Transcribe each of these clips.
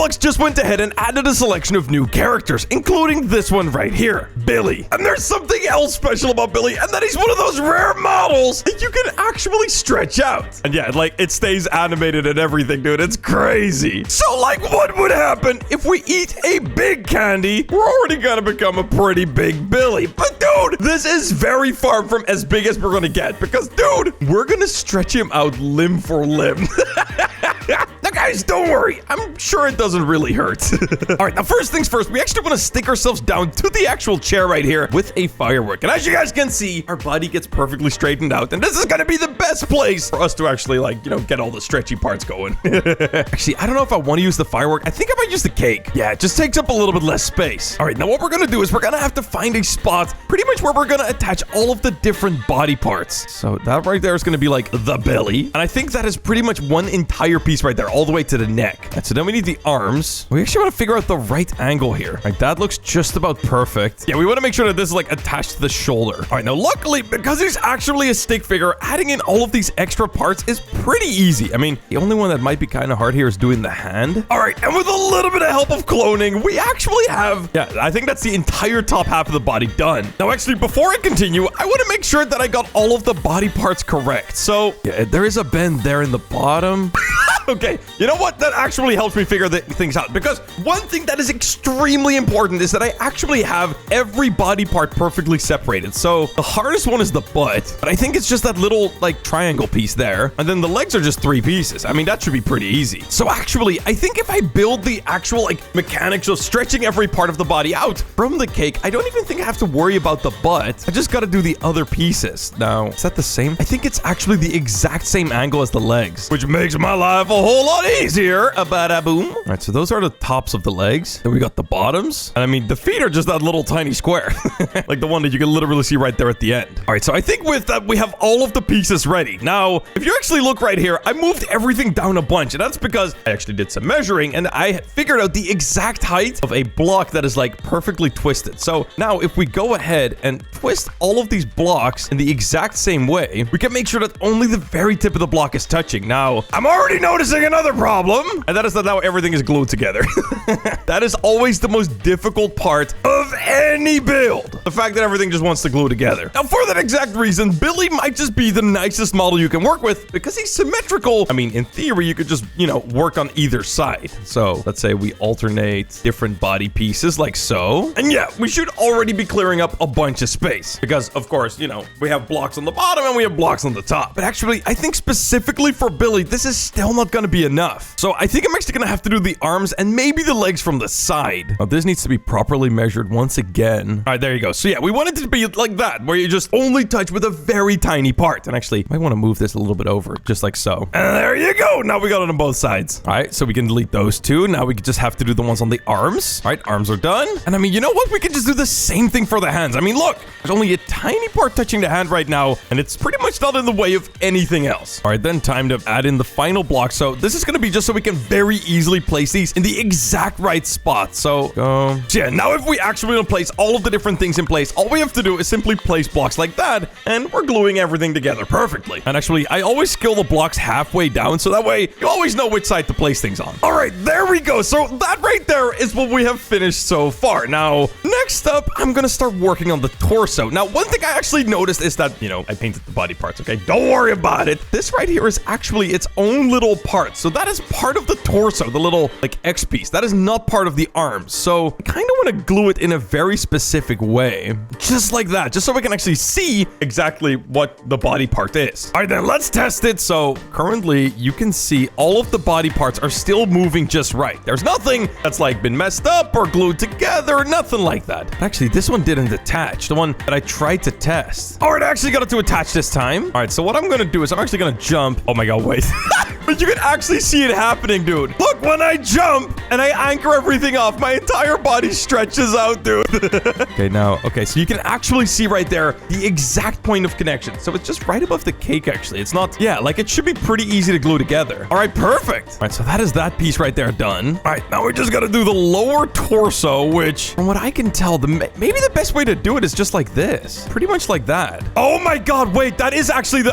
Roblox just went ahead and added a selection of new characters, including this one right here, Billy. And there's something else special about Billy, and that he's one of those rare models that you can actually stretch out. And yeah, like, it stays animated and everything, dude. It's crazy. So, like, what would happen if we eat a big candy? We're already gonna become a pretty big Billy. But, dude, this is very far from as big as we're gonna get, because, dude, we're gonna stretch him out limb for limb. Now, guys, don't worry. I'm sure it doesn't really hurt. All right, now, first things first, we actually want to stick ourselves down to the actual chair right here with a firework. And as you guys can see, our body gets perfectly straightened out. And this is going to be the best place for us to actually, like, you know, get all the stretchy parts going. Actually, I don't know if I want to use the firework. I think I might use the cake. Yeah, it just takes up a little bit less space. All right, now what we're going to do is we're going to have to find a spot pretty much where we're going to attach all of the different body parts. So that right there is going to be like the belly. And I think that is pretty much one entire piece right there, all the way to the neck. And so then we need the arms. We actually want to figure out the right angle here. Like, that looks just about perfect. Yeah, we want to make sure that this is like attached to the shoulder. All right, now luckily, because he's actually a stick figure, adding in all of these extra parts is pretty easy. I mean, the only one that might be kind of hard here is doing the hand. All right, and with a little bit of help of cloning, we actually have, yeah, I think that's the entire top half of the body done. Now, actually, before I continue, I want to make sure that I got all of the body parts correct. So, yeah, there is a bend there in the bottom. Okay, you know what? That actually helps me figure things out, because one thing that is extremely important is that I actually have every body part perfectly separated. So the hardest one is the butt, but I think it's just that little, like, triangle piece there. And then the legs are just 3 pieces. I mean, that should be pretty easy. So actually, I think if I build the actual, like, mechanics of stretching every part of the body out from the cake, I don't even think I have to worry about the butt. I just got to do the other pieces. Now, is that the same? I think it's actually the exact same angle as the legs, which makes my life a whole lot easier. Bada boom. All right, so those are the tops of the legs. Then we got the bottoms. And I mean, the feet are just that little tiny square. Like the one that you can literally see right there at the end. All right, so I think with that, we have all of the pieces ready. Now, if you actually look right here, I moved everything down a bunch. And that's because I actually did some measuring and I figured out the exact height of a block that is like perfectly twisted. So now if we go ahead and twist all of these blocks in the exact same way, we can make sure that only the very tip of the block is touching. Now, I'm already noticing another problem, and that is that now everything is glued together. That is always the most difficult part of any build. The fact that everything just wants to glue together. Now, for that exact reason, Billy might just be the nicest model you can work with because he's symmetrical. I mean, in theory, you could just, you know, work on either side. So let's say we alternate different body pieces like so. And yeah, we should already be clearing up a bunch of space because, of course, you know, we have blocks on the bottom and we have blocks on the top. But actually, I think specifically for Billy, this is still not going to be enough. So I think I'm actually going to have to do the arms and maybe the legs from the side. Now, this needs to be properly measured once again. All right, there you go. So yeah, we want it to be like that, where you just only touch with a very tiny part. And actually, I might want to move this a little bit over, just like so. And there you go. Now we got it on both sides. All right, so we can delete those two. Now we just have to do the ones on the arms. All right, arms are done. And I mean, you know what? We can just do the same thing for the hands. I mean, look, there's only a tiny part touching the hand right now, and it's pretty much not in the way of anything else. All right, then time to add in the final block. So this is going to be just so we can very easily place these in the exact right spot. So yeah, now if we actually want to place all of the different things in place, all we have to do is simply place blocks like that, and we're gluing everything together perfectly. And actually, I always scale the blocks halfway down, so that way you always know which side to place things on. All right, there we go. So that right there is what we have finished so far. Now, next up, I'm going to start working on the torso. Now, one thing I actually noticed is that, you know, I painted the body parts, okay? Don't worry about it. This right here is actually its own little part. So that is part of the torso, the little, like, X piece. That is not part of the arms. So I kind of want to glue it in a very specific way. Just like that. Just so we can actually see exactly what the body part is. All right, then let's test it. So currently, you can see all of the body parts are still moving just right. There's nothing that's, like, been messed up or glued together. Nothing like that. Actually, this one didn't attach. The one that I tried to test. All right, I actually got it to attach this time. All right, so what I'm going to do is I'm actually going to jump. Oh my God, wait. But you can actually see it happening, dude. Look, when I jump and I anchor everything off, my entire body stretches out, dude. Okay, so you can actually see right there the exact point of connection. So it's just right above the cake, actually. It's not, yeah, like it should be pretty easy to glue together. All right, perfect. All right, so that is that piece right there done. All right, now we just got to do the lower torso, which from what I can tell, maybe the best way to do it is just like this. Pretty much like that. Oh my God, wait, that is actually the,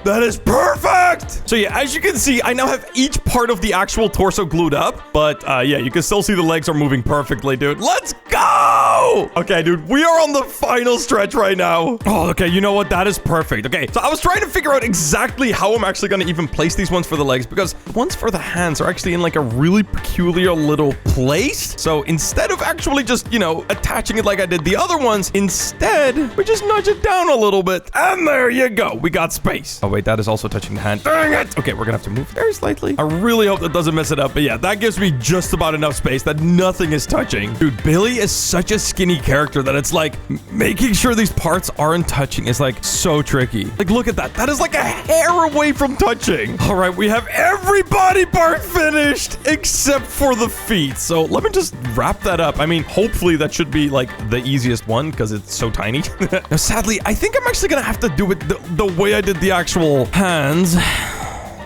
that is perfect. So yeah, yeah, as you can see, I now have each part of the actual torso glued up. But yeah, you can still see the legs are moving perfectly, dude. Let's go! Okay, dude, we are on the final stretch right now. Oh, okay, you know what? That is perfect. Okay, so I was trying to figure out exactly how I'm actually going to even place these ones for the legs, because the ones for the hands are actually in like a really peculiar little place. So instead of actually just, you know, attaching it like I did the other ones, instead, we just nudge it down a little bit. And there you go. We got space. Oh, wait, that is also touching the hand. Dang it. Okay, we're going to have to move very slightly. I really hope that doesn't mess it up. But yeah, that gives me just about enough space that nothing is touching. Dude, Billy is such a skinny character that it's like making sure these parts aren't touching is like so tricky. Like, look at that. That is like a hair away from touching. All right, we have every body part finished except for the feet. So let me just wrap that up. I mean, hopefully that should be like the easiest one because it's so tiny. Now, sadly, I think I'm actually gonna have to do it the way I did the actual hands.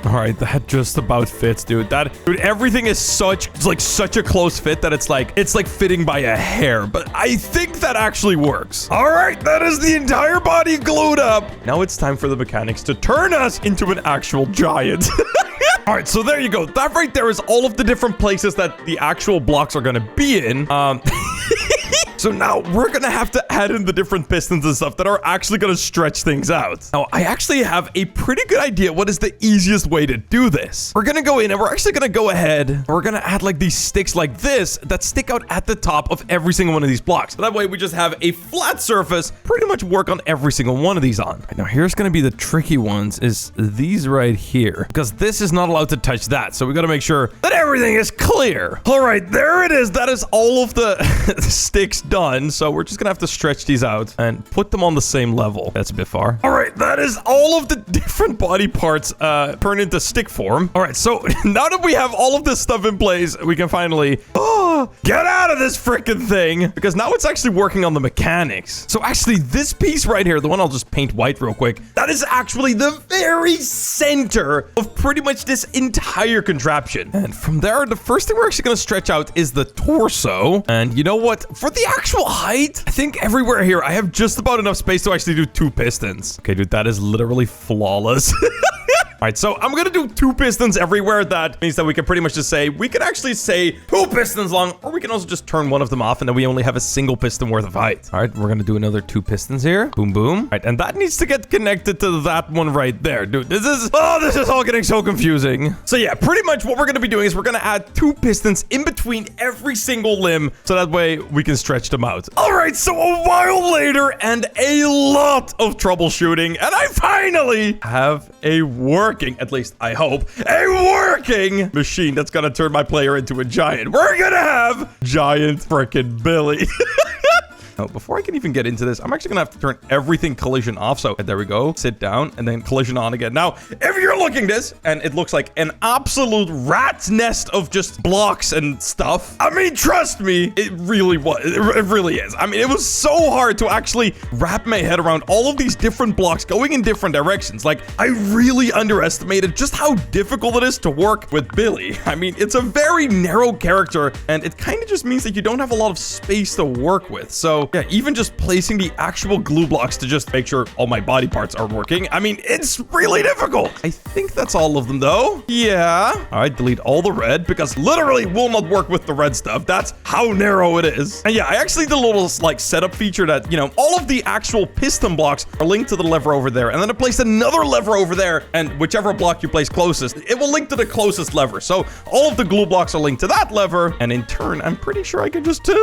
All right, that just about fits, dude. Dude, everything is such a close fit that it's like fitting by a hair. But I think that actually works. All right, that is the entire body glued up. Now it's time for the mechanics to turn us into an actual giant. All right, so there you go. That right there is all of the different places that the actual blocks are gonna be in. So now we're gonna have to add in the different pistons and stuff that are actually gonna stretch things out. Now, I actually have a pretty good idea what is the easiest way to do this. We're gonna go in and we're actually gonna go ahead and we're gonna add like these sticks like this that stick out at the top of every single one of these blocks. So that way we just have a flat surface, pretty much work on every single one of these on. Right, now here's gonna be the tricky ones is these right here, because this is not allowed to touch that. So we gotta make sure that everything is clear. All right, there it is. That is all of the sticks done. So we're just gonna have to stretch these out and put them on the same level. That's a bit far. All right, that is all of the different body parts turned into stick form. All right, so now that we have all of this stuff in place, we can finally get out of this freaking thing, because now it's actually working on the mechanics. So actually this piece right here, the one I'll just paint white real quick, that is actually the very center of pretty much this entire contraption. And from there, the first thing we're actually gonna stretch out is the torso. And you know what? For the actual height, I think everywhere here, I have just about enough space to actually do 2 pistons. Okay, dude, that is literally flawless. All right, so I'm gonna do 2 pistons everywhere. That means that we can pretty much just say, we can actually say 2 pistons long, or we can also just turn one of them off and then we only have a single piston worth of height. All right, we're gonna do another 2 pistons here. Boom, boom. All right, and that needs to get connected to that one right there. Dude, this is all getting so confusing. So yeah, pretty much what we're gonna be doing is we're gonna add 2 pistons in between every single limb, so that way we can stretch them out. All right, so a while later and a lot of troubleshooting, and I finally have a working, at least I hope, a working machine that's gonna turn my player into a giant. We're gonna have giant frickin' Billy. Now, before I can even get into this, I'm actually gonna have to turn everything collision off. So there we go, sit down and then collision on again. Now, if you're looking this and it looks like an absolute rat's nest of just blocks and stuff, I mean, trust me, it really was. It really is. I mean, it was so hard to actually wrap my head around all of these different blocks going in different directions. Like, I really underestimated just how difficult it is to work with Billy. I mean, it's a very narrow character and it kind of just means that you don't have a lot of space to work with. So yeah, even just placing the actual glue blocks to just make sure all my body parts are working, I mean, it's really difficult. I think that's all of them though. Yeah. All right, delete all the red because literally will not work with the red stuff. That's how narrow it is. And yeah, I actually did a little like setup feature that, you know, all of the actual piston blocks are linked to the lever over there. And then I placed another lever over there, and whichever block you place closest, it will link to the closest lever. So all of the glue blocks are linked to that lever. And in turn, I'm pretty sure I can just turn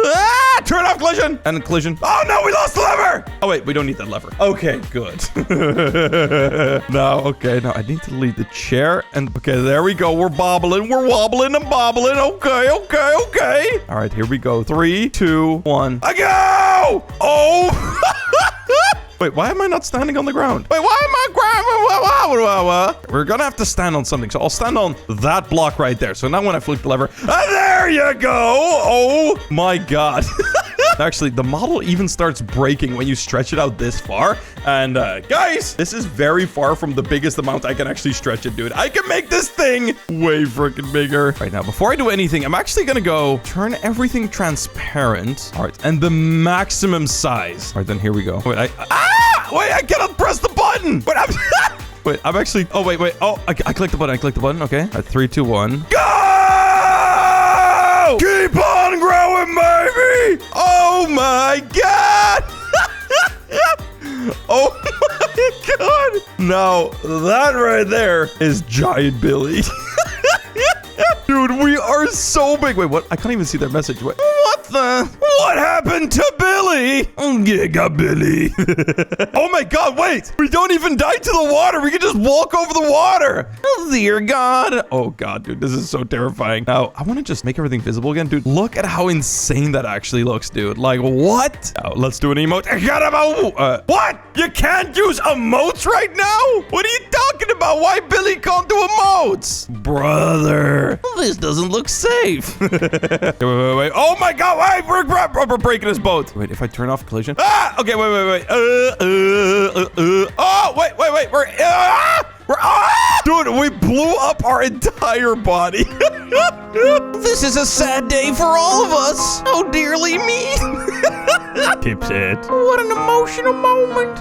off collision and collision. Oh no, we lost the lever. Oh wait, we don't need that lever. Okay, good. Okay, now I need to delete the chair. And okay, there we go. We're bobbling. We're wobbling and bobbling. Okay. All right, here we go. 3, 2, 1. I go! Oh! Wait, why am I not standing on the ground? Wait, why am I We're gonna have to stand on something. So I'll stand on that block right there. So now when I flick the lever, there you go. Oh my God. Actually, the model even starts breaking when you stretch it out this far. And guys, this is very far from the biggest amount I can actually stretch it, dude. I can make this thing way freaking bigger. Right now, before I do anything, I'm actually gonna go turn everything transparent. All right, and the maximum size. All right, then here we go. Wait, I cannot press the button. But Wait, I'm actually... Oh, wait. Oh, I clicked the button. Okay. All right, 3, 2, 1. Go! Keep on growing, baby! Oh, my God! Oh, my God. Now, that right there is Giant Billy. Dude, we are so big. Wait, what? I can't even see their message. Wait. What happened to Billy? Giga Billy. Oh my God, wait. We don't even die to the water. We can just walk over the water. Oh, dear God. Oh God, dude, this is so terrifying. Now, I want to just make everything visible again. Dude, look at how insane that actually looks, dude. Like, what? Now, let's do an emote. What? You can't use emotes right now? What are you talking about? Why Billy can't do emotes? Brother, this doesn't look safe. Wait. Oh my God, wait, we're breaking his boat. Wait, if I turn off collision. Ah, okay, wait. Oh, wait. Dude, we blew up our entire body. This is a sad day for all of us. Oh, dearly me. Tipset. What an emotional moment.